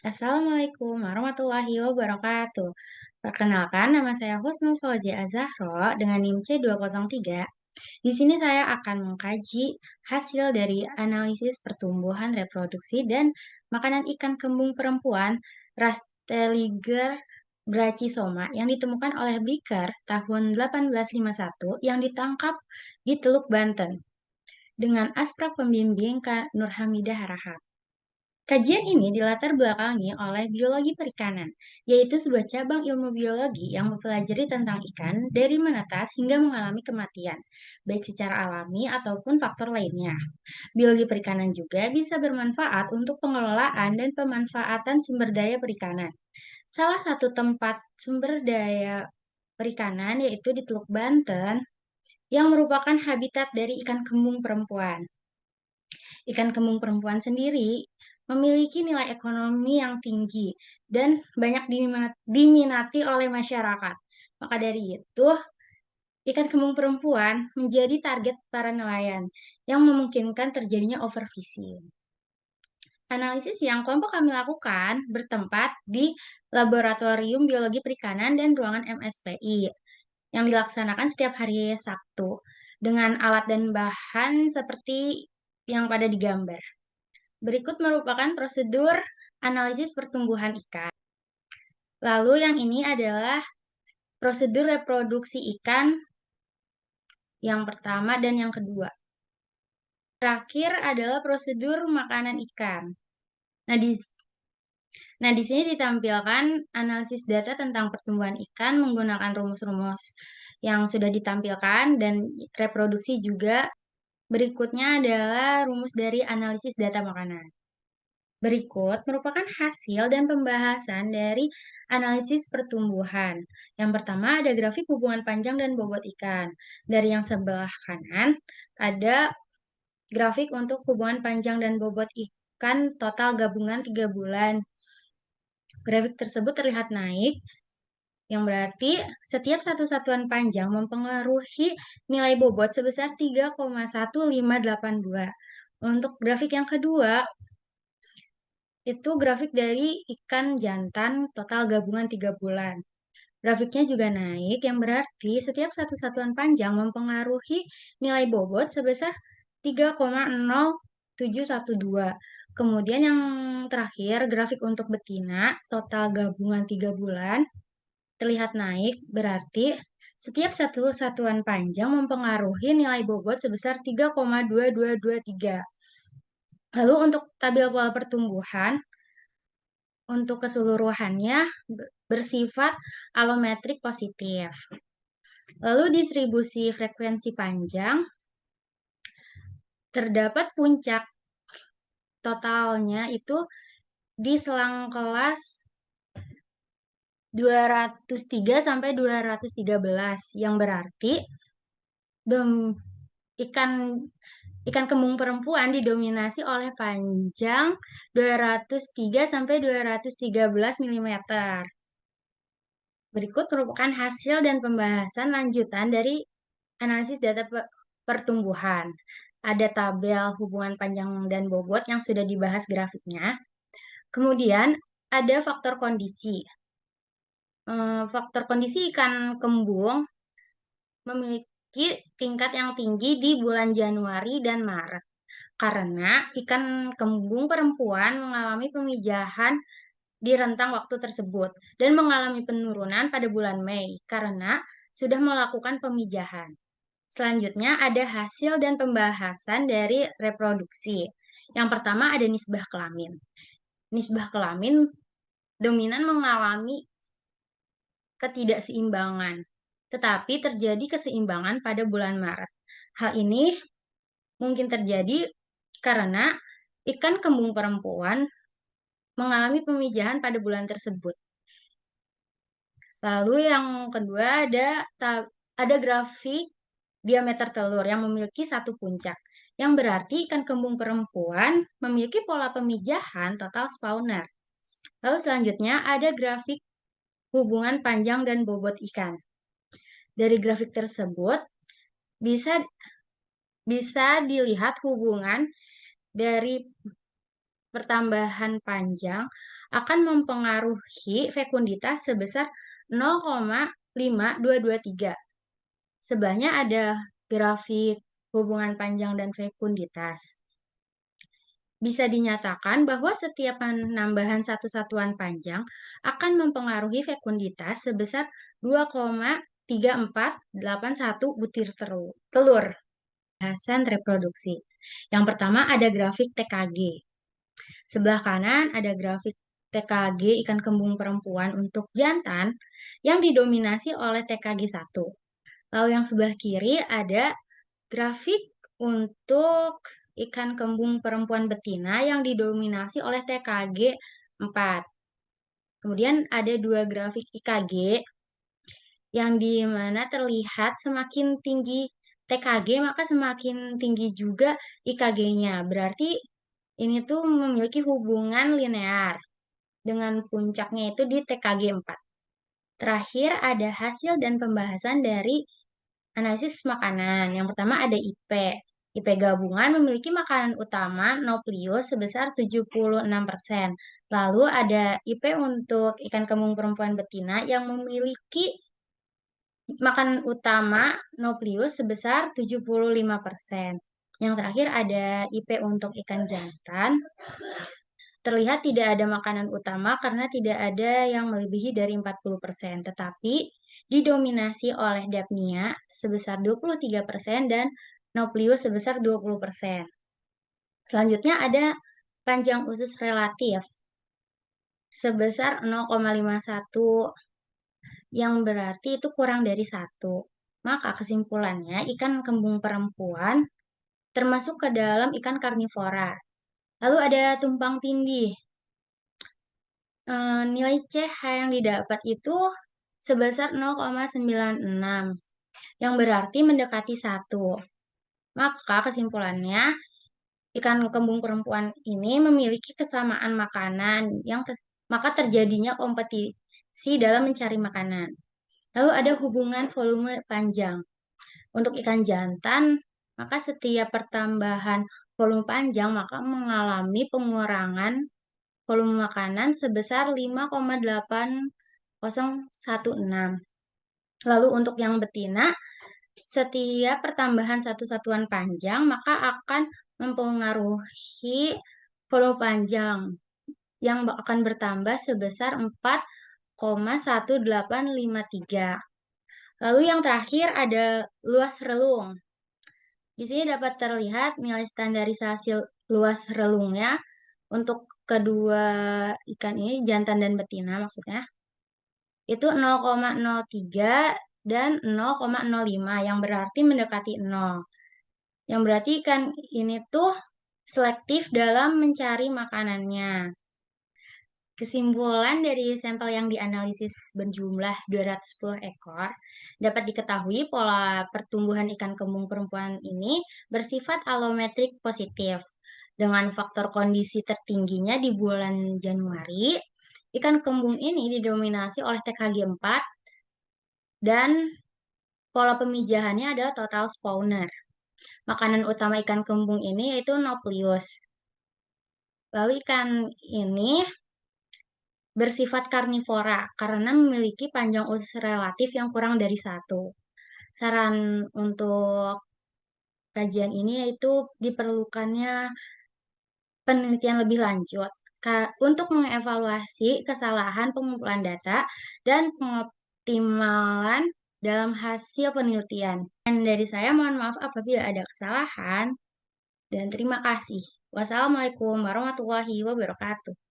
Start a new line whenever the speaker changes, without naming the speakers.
Assalamualaikum warahmatullahi wabarakatuh. Perkenalkan, nama saya Husnul Fauzia Azahro dengan NIM C203. Di sini saya akan mengkaji hasil dari analisis pertumbuhan reproduksi dan makanan ikan kembung perempuan Rasteliger brachysoma yang ditemukan oleh Bicker tahun 1851 yang ditangkap di Teluk Banten dengan asprak pembimbing Kak Nurhamidah Harahap. Kajian ini dilatar belakangi oleh biologi perikanan, yaitu sebuah cabang ilmu biologi yang mempelajari tentang ikan dari menetas hingga mengalami kematian, baik secara alami ataupun faktor lainnya. Biologi perikanan juga bisa bermanfaat untuk pengelolaan dan pemanfaatan sumber daya perikanan. Salah satu tempat sumber daya perikanan yaitu di Teluk Banten, yang merupakan habitat dari ikan kembung perempuan. Ikan kembung perempuan sendiri memiliki nilai ekonomi yang tinggi dan banyak diminati oleh masyarakat. Maka dari itu, ikan kembung perempuan menjadi target para nelayan yang memungkinkan terjadinya overfishing. Analisis yang kelompok kami lakukan bertempat di Laboratorium Biologi Perikanan dan Ruangan MSPI yang dilaksanakan setiap hari Sabtu dengan alat dan bahan seperti yang pada digambar. Berikut merupakan prosedur analisis pertumbuhan ikan. Lalu yang ini adalah prosedur reproduksi ikan yang pertama dan yang kedua. Terakhir adalah prosedur makanan ikan. Nah, di sini ditampilkan analisis data tentang pertumbuhan ikan menggunakan rumus-rumus yang sudah ditampilkan dan reproduksi juga. Berikutnya adalah rumus dari analisis data makanan. Berikut merupakan hasil dan pembahasan dari analisis pertumbuhan. Yang pertama ada grafik hubungan panjang dan bobot ikan. Dari yang sebelah kanan ada grafik untuk hubungan panjang dan bobot ikan total gabungan 3 bulan. Grafik tersebut terlihat naik, yang berarti setiap satu satuan panjang mempengaruhi nilai bobot sebesar 3,1582. Untuk grafik yang kedua, itu grafik dari ikan jantan total gabungan 3 bulan. Grafiknya juga naik, yang berarti setiap satu satuan panjang mempengaruhi nilai bobot sebesar 3,0712. Kemudian yang terakhir, grafik untuk betina total gabungan 3 bulan terlihat naik, berarti setiap satu satuan panjang mempengaruhi nilai bobot sebesar 3,2223. Lalu untuk tabel pola pertumbuhan, untuk keseluruhannya bersifat alometrik positif. Lalu distribusi frekuensi panjang, terdapat puncak totalnya itu di selang kelas 203 sampai 213, yang berarti dom, ikan ikan kembung perempuan didominasi oleh panjang 203 sampai 213 mm. Berikut merupakan hasil dan pembahasan lanjutan dari analisis data pertumbuhan. Ada tabel hubungan panjang dan bobot yang sudah dibahas grafiknya. Kemudian ada faktor kondisi. Faktor kondisi ikan kembung memiliki tingkat yang tinggi di bulan Januari dan Maret karena ikan kembung perempuan mengalami pemijahan di rentang waktu tersebut dan mengalami penurunan pada bulan Mei karena sudah melakukan pemijahan. Selanjutnya ada hasil dan pembahasan dari reproduksi. Yang pertama ada nisbah kelamin. Nisbah kelamin dominan mengalami ketidakseimbangan, tetapi terjadi keseimbangan pada bulan Maret. Hal ini mungkin terjadi karena ikan kembung perempuan mengalami pemijahan pada bulan tersebut. Lalu yang kedua ada grafik diameter telur yang memiliki satu puncak, yang berarti ikan kembung perempuan memiliki pola pemijahan total spawner. Lalu selanjutnya ada grafik hubungan panjang dan bobot ikan. Dari grafik tersebut bisa bisa dilihat hubungan dari pertambahan panjang akan mempengaruhi fekunditas sebesar 0,5223. Sebelahnya ada grafik hubungan panjang dan fekunditas. Bisa dinyatakan bahwa setiap penambahan satu satuan panjang akan mempengaruhi fekunditas sebesar 2,3481 butir telur. Bahasan reproduksi. Yang pertama ada grafik TKG. Sebelah kanan ada grafik TKG ikan kembung perempuan untuk jantan yang didominasi oleh TKG 1. Lalu yang sebelah kiri ada grafik untuk ikan kembung perempuan betina yang didominasi oleh TKG 4. Kemudian ada dua grafik IKG yang di mana terlihat semakin tinggi TKG maka semakin tinggi juga IKG-nya. Berarti ini tuh memiliki hubungan linear dengan puncaknya itu di TKG 4. Terakhir ada hasil dan pembahasan dari analisis makanan. Yang pertama ada IP. IP gabungan memiliki makanan utama Nauplius sebesar 76%. Lalu ada IP untuk ikan kembung perempuan betina yang memiliki makanan utama Nauplius sebesar 75%. Yang terakhir ada IP untuk ikan jantan. Terlihat tidak ada makanan utama karena tidak ada yang melebihi dari 40%, tetapi didominasi oleh Daphnia sebesar 23% dan Nauplius sebesar 20%. Selanjutnya ada panjang usus relatif sebesar 0,51 yang berarti itu kurang dari 1. Maka kesimpulannya ikan kembung perempuan termasuk ke dalam ikan karnivora. Lalu ada tumpang tindih. Nilai CH yang didapat itu sebesar 0,96 yang berarti mendekati 1. Maka kesimpulannya ikan kembung perempuan ini memiliki kesamaan makanan maka terjadinya kompetisi dalam mencari makanan. Lalu ada hubungan volume panjang. Untuk ikan jantan, maka setiap pertambahan volume panjang maka mengalami pengurangan volume makanan sebesar 5,8016. Lalu untuk yang betina, setiap pertambahan satu satuan panjang maka akan mempengaruhi volume panjang yang akan bertambah sebesar 4,1853. Lalu yang terakhir ada luas relung. Di sini dapat terlihat nilai standarisasi luas relungnya untuk kedua ikan ini, jantan dan betina maksudnya, itu 0,03 dan 0,05 yang berarti mendekati 0. Yang berarti ikan ini tuh selektif dalam mencari makanannya. Kesimpulan dari sampel yang dianalisis berjumlah 210 ekor, dapat diketahui pola pertumbuhan ikan kembung perempuan ini bersifat alometrik positif. Dengan faktor kondisi tertingginya di bulan Januari, ikan kembung ini didominasi oleh TKG 4 dan pola pemijahannya adalah total spawner. Makanan utama ikan kembung ini yaitu Nauplius. Lalu ikan ini bersifat karnivora karena memiliki panjang usus relatif yang kurang dari 1. Saran untuk kajian ini yaitu diperlukannya penelitian lebih lanjut untuk mengevaluasi kesalahan pengumpulan data dan pengoptimalan dalam hasil penelitian. Dan dari saya mohon maaf apabila ada kesalahan dan terima kasih. Wassalamualaikum warahmatullahi wabarakatuh.